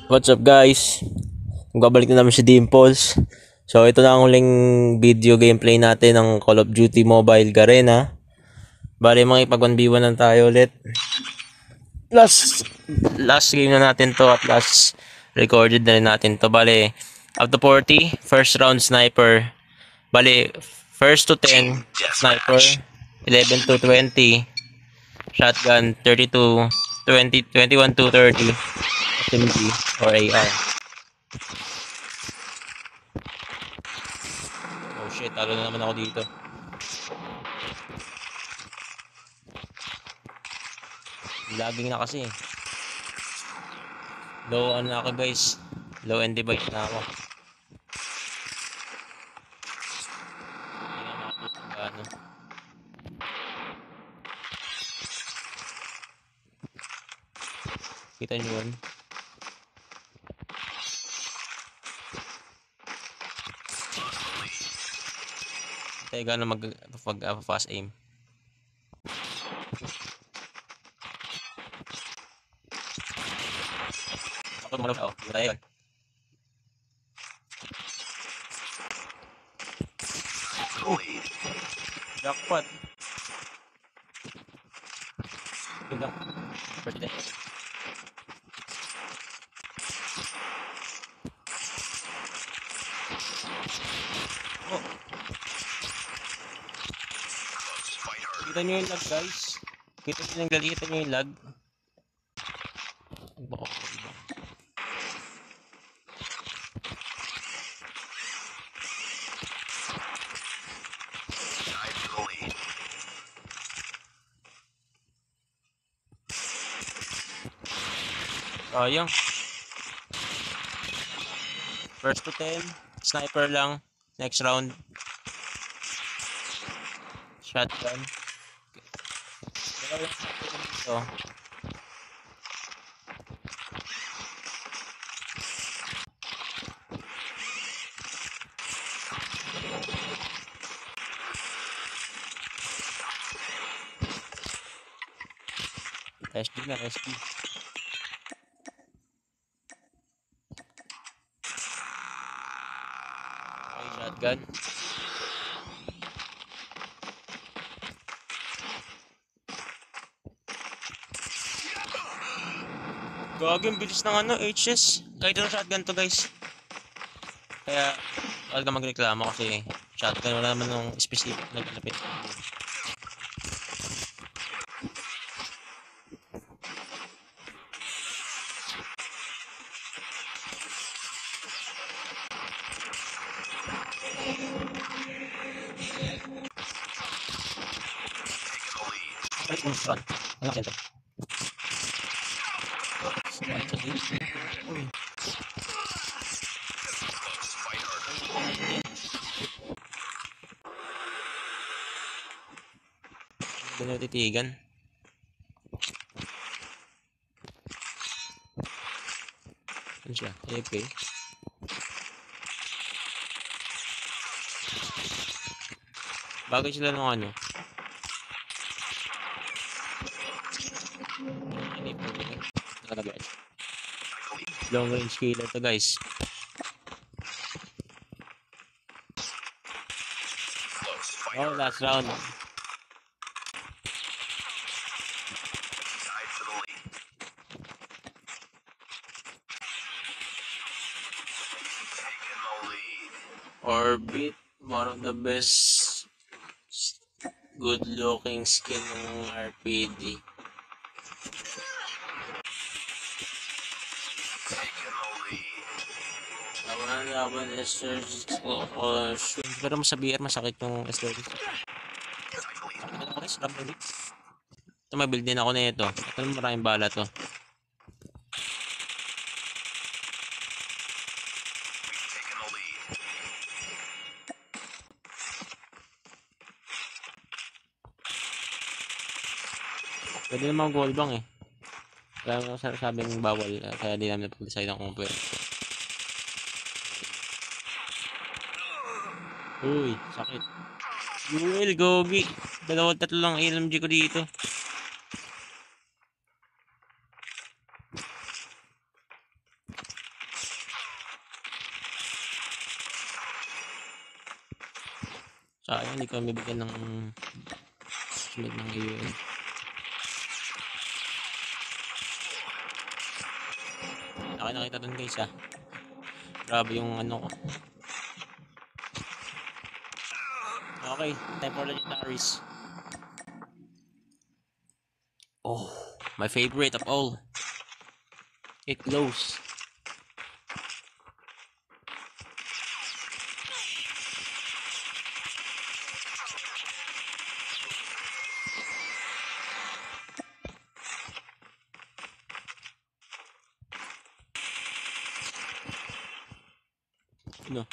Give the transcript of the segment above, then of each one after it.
What's up guys? Babalik na namin si Dimples. So ito na ang huling video gameplay natin ng Call of Duty Mobile Garena. Bali mga ipag 1v1 na tayo ulit. Last game na natin to at last recorded na rin natin to. Bali up to 40, first round sniper. Bali first to 10 sniper, 11 to 20 shotgun, 32, 20, 21 to 30 SMG or AR. Oh shit, talo na naman ako dito. Lagging na kasi. Low ano na ako guys. Low end device na ako. Hindi na makatutong gaano. Kita nyo yun? Tayo gaano mag-fast aim. Ako tumalaw siya. Hindi tayo yun. Jackpot. Yun lang. First day. Oh. Kita nyo yung lag guys. Kita nyo yung lag. Bako. Sayang. First to 10. Sniper lang. Next round. Shotgun. Dalawa lang shotgun dito. SD na, SD. Okay, shotgun. Gagawin, bilis ng ano, HS. Kahit yung shotgun to guys. Kaya, wala ka magreklamo kasi shotgun wala naman ng specific na galapit. Balik mo sa wala sensor. Doon yung titigan. Ano siya? AFK. Bagay sila ng ano. Talaga guys. Long range killer to guys. Oh, last round. Orbit, one of the best good looking skin ng RPD. Laban Esther's pero sa BR masakit yung Esther's. Ito may build din ako na ito. Ito maraming bala to. Pwede naman gold bang eh. Kaya mo sabing bawal. Kaya di namin napag-decide kung pwede. Uy, sakit. Yuel, gogi. Tatlo lang LMG ko dito. Sayang, hindi ko mabibigyan ng sunod ng AUN. Nakita dun guys ah. Grabe yung ano ko. Okay, time for legendaries. Oh, my favorite of all. It glows. No.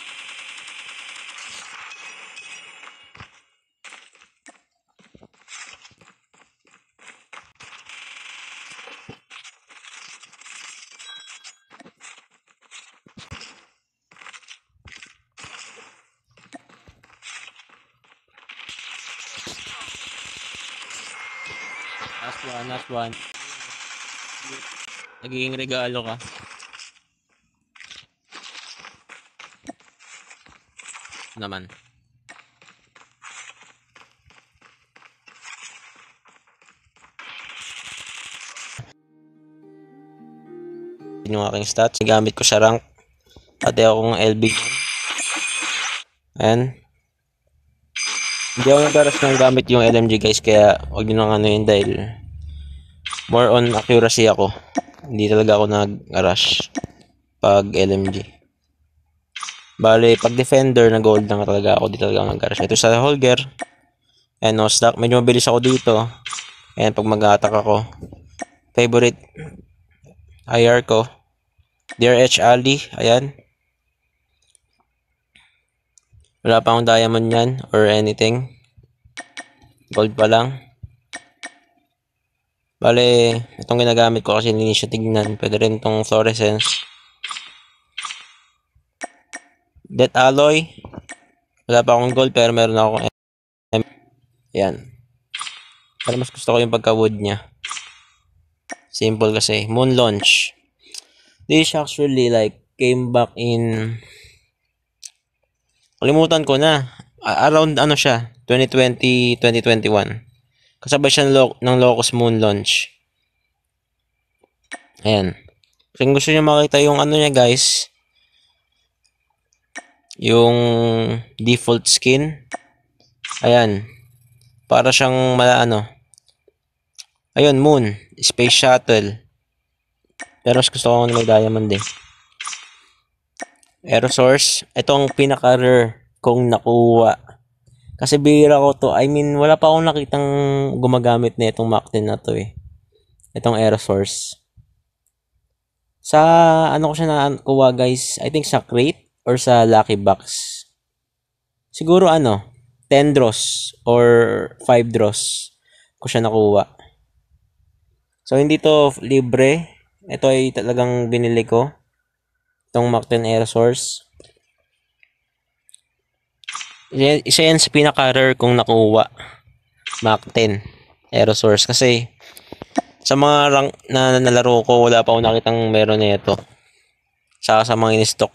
Last one. Nagiging regalo ka. Naman. Yung aking stats, gamit ko sa rank. Pati akong LB. Ayan. Hindi ako nag-rush ng gamit yung LMG guys, kaya huwag nyo nang ano yun dahil more on accuracy ako. Hindi talaga ako nag-rush pag LMG. Bale, pag defender, na gold lang talaga ako. Di talaga ako nag-rush. Ito sa Holger. Ayan, no stock. Medyo mabilis ako dito. Ayan, pag mag-attack ako. Favorite IR ko. DRH Ali. Ayan. Wala pa akong diamond yan or anything. Gold pa lang. Bale, itong ginagamit ko kasi hindi siya tignan. Pwede rin itong fluorescence. Death Alloy. Wala pa akong gold pero meron akong M. Ayan. Pero mas gusto ko yung pagka-wood niya. Simple kasi. Moon Launch. This actually like came back in... Kalimutan ko na. Around ano siya? 2020, 2021. Kasabay siya ng Locust Moon Launch. Ayan. Kung gusto niyo makita yung ano niya guys, yung default skin. Ayan. Para siyang ano. Ayun, Moon. Space Shuttle. Pero mas gusto ko may diamond eh. Aerosource. Ito ang pinaka-rare kong nakuha. Kasi bihira ko to. I mean, wala pa akong nakitang gumagamit na itong Mach 10 na to eh. Itong Aerosource. Sa ano ko siya nakuha guys? I think sa crate or sa lucky box. Siguro ano, 10 draws or 5 draws ko siya nakuha. So hindi to libre. Ito ay talagang binili ko. Itong Mach 10 Aerosource. Isa yan sa pinaka-rare kong nakuha. Mach 10 Aerosource. Kasi sa mga rank na nalaro ko, wala pa akong nakitang meron na ito. Saka sa mga in-stock.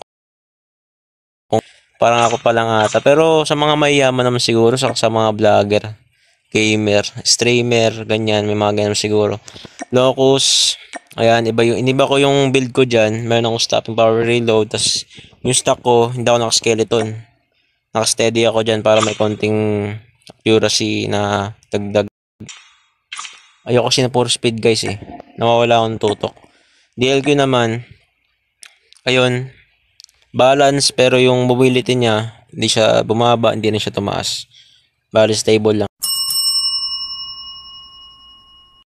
Parang ako pa lang ata. Pero sa mga mayayaman naman siguro, sa mga vlogger, gamer, streamer, ganyan, may mga ganyan siguro. Locus, ayan, iniba ko yung build ko dyan. Meron akong stopping power reload. Tapos yung stock ko, hindi ako naka-skeleton. Naka-steady ako dyan para may konting accuracy na dagdag. Ayoko kasi na puro speed guys eh. Nawawala akong tutok. DLQ naman, ayun, balance pero yung mobility niya, hindi siya bumaba, hindi na siya tumaas. Bali stable lang.